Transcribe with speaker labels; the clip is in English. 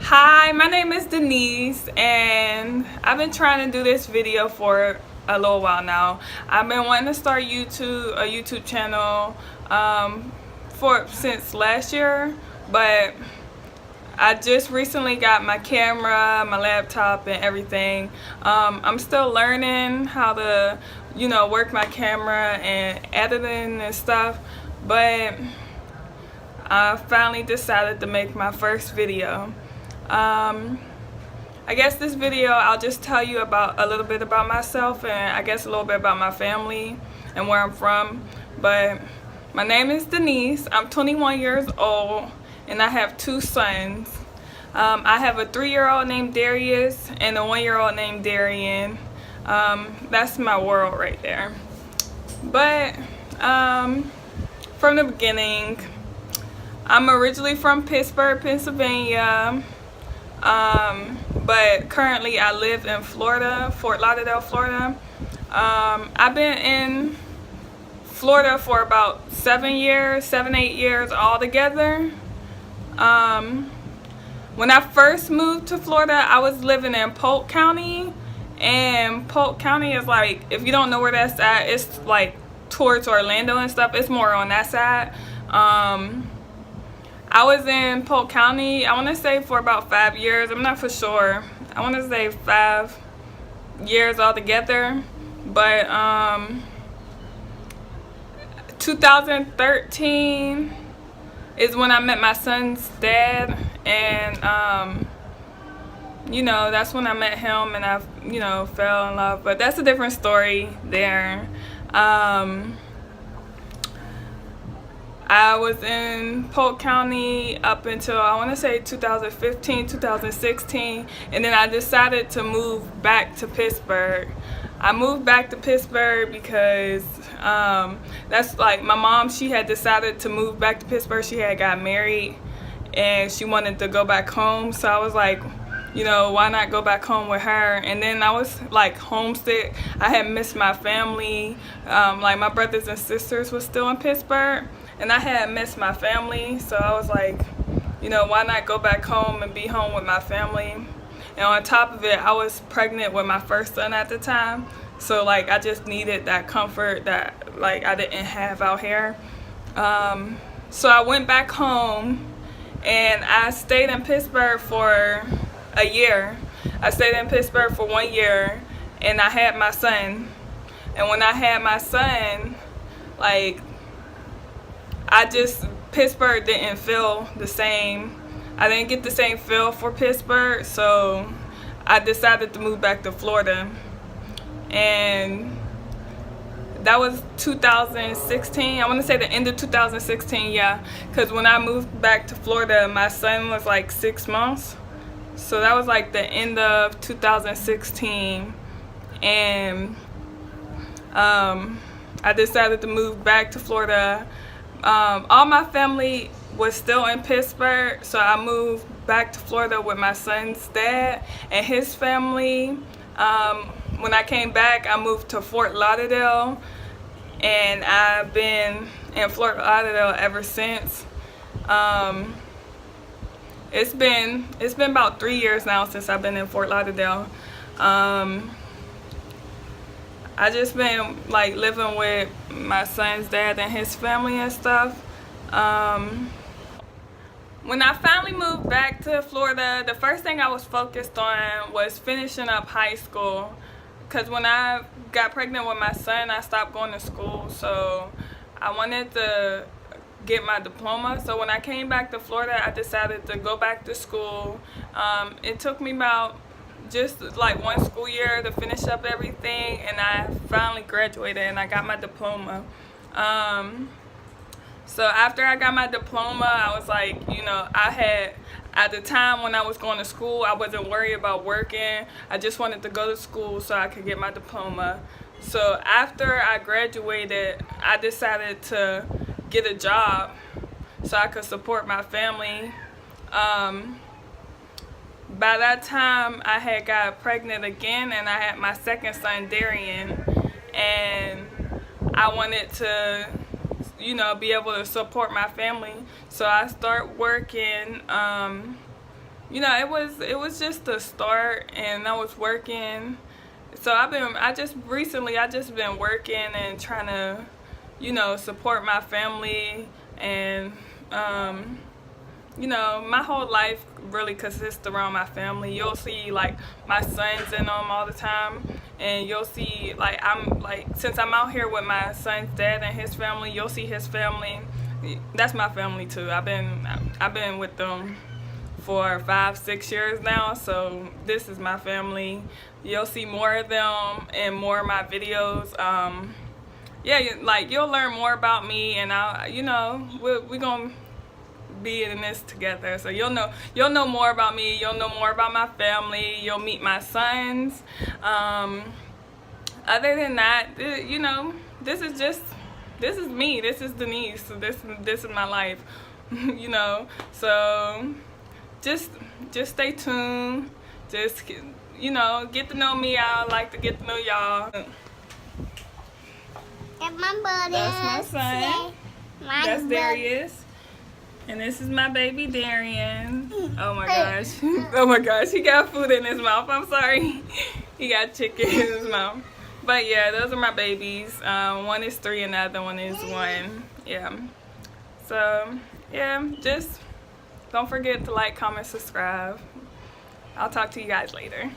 Speaker 1: Hi, my name is Denise, and I've been trying to do this video for a little while now. I've been wanting to start a YouTube channel for since last year, but I just recently got my camera, my laptop, and everything. I'm still learning how to, work my camera and editing and stuff, but I finally decided to make my first video. I guess this video I'll just tell you about a little bit about myself and I guess a little bit about my family and where I'm from. But my name is Denise. I'm 21 years old and I have two sons. I have a 3-year-old named Darius and a 1-year-old named Darian. That's my world right there. But from the beginning, I'm originally from Pittsburgh, Pennsylvania. But currently I live in Florida, Fort Lauderdale, Florida. I've been in Florida for about 7 years, 8 years altogether. When I first moved to Florida, I was living in Polk County, and Polk County is like, if you don't know where that's at, it's like towards Orlando and stuff. It's more on that side. I was in Polk County, I want to say for about 5 years. I'm not for sure. I want to say 5 years altogether. But 2013 is when I met my son's dad. And, that's when I met him and I, fell in love. But that's a different story there. I was in Polk County up until I want to say 2015, 2016, and then I decided to move back to Pittsburgh. I moved back to Pittsburgh because that's like my mom, she had decided to move back to Pittsburgh. She had got married and she wanted to go back home, so I was like, why not go back home with her? And then I was like homesick. I had missed my family. Like my brothers and sisters were still in Pittsburgh. And I had missed my family, so I was like, why not go back home and be home with my family? And on top of it, I was pregnant with my first son at the time, so like I just needed that comfort that like I didn't have out here. So I went back home, and I stayed in Pittsburgh for a year. I stayed in Pittsburgh for 1 year, and I had my son. And when I had my son, like, Pittsburgh didn't feel the same. I didn't get the same feel for Pittsburgh, so I decided to move back to Florida. And that was 2016. I want to say the end of 2016, yeah. Because when I moved back to Florida, my son was like 6 months. So that was like the end of 2016. And I decided to move back to Florida. All my family was still in Pittsburgh, so I moved back to Florida with my son's dad and his family. When I came back, I moved to Fort Lauderdale, and I've been in Fort Lauderdale ever since. It's been about 3 years now since I've been in Fort Lauderdale. I just been like living with my son's dad and his family and stuff. When I finally moved back to Florida, the first thing I was focused on was finishing up high school. Because when I got pregnant with my son, I stopped going to school. So I wanted to get my diploma. So when I came back to Florida, I decided to go back to school. It took me about just like 1 school year to finish up everything, and I finally graduated and I got my diploma. So after I got my diploma, I was like, at the time when I was going to school, I wasn't worried about working. I just wanted to go to school so I could get my diploma. So after I graduated, I decided to get a job so I could support my family. By that time, I had got pregnant again, and I had my second son, Darian, and I wanted to, be able to support my family. So I started working you know, it was just the start, and I was working. So I just been working and trying to, you know, support my family, and you know, my whole life really consists around my family. You'll see like my sons in them all the time, and you'll see like since I'm out here with my son's dad and his family, you'll see his family. That's my family too. I've been with them for 5-6 years now, so this is my family. You'll see more of them and more of my videos. Yeah, like you'll learn more about me, and you know, we're gonna be in this together. So you'll know more about me. You'll know more about my family. You'll meet my sons. Other than that, you know, this is me. This is Denise. So this is my life. You know, so just stay tuned. Just, you know, get to know me. I like to get to know y'all.
Speaker 2: And my brother.
Speaker 1: That's my son. That's Darius. And this is my baby Darian. Oh my gosh. Oh my gosh. He got food in his mouth. I'm sorry. He got chicken in his mouth. But yeah, those are my babies. One is 3 and the other one is 1. Yeah. So yeah, just don't forget to like, comment, subscribe. I'll talk to you guys later.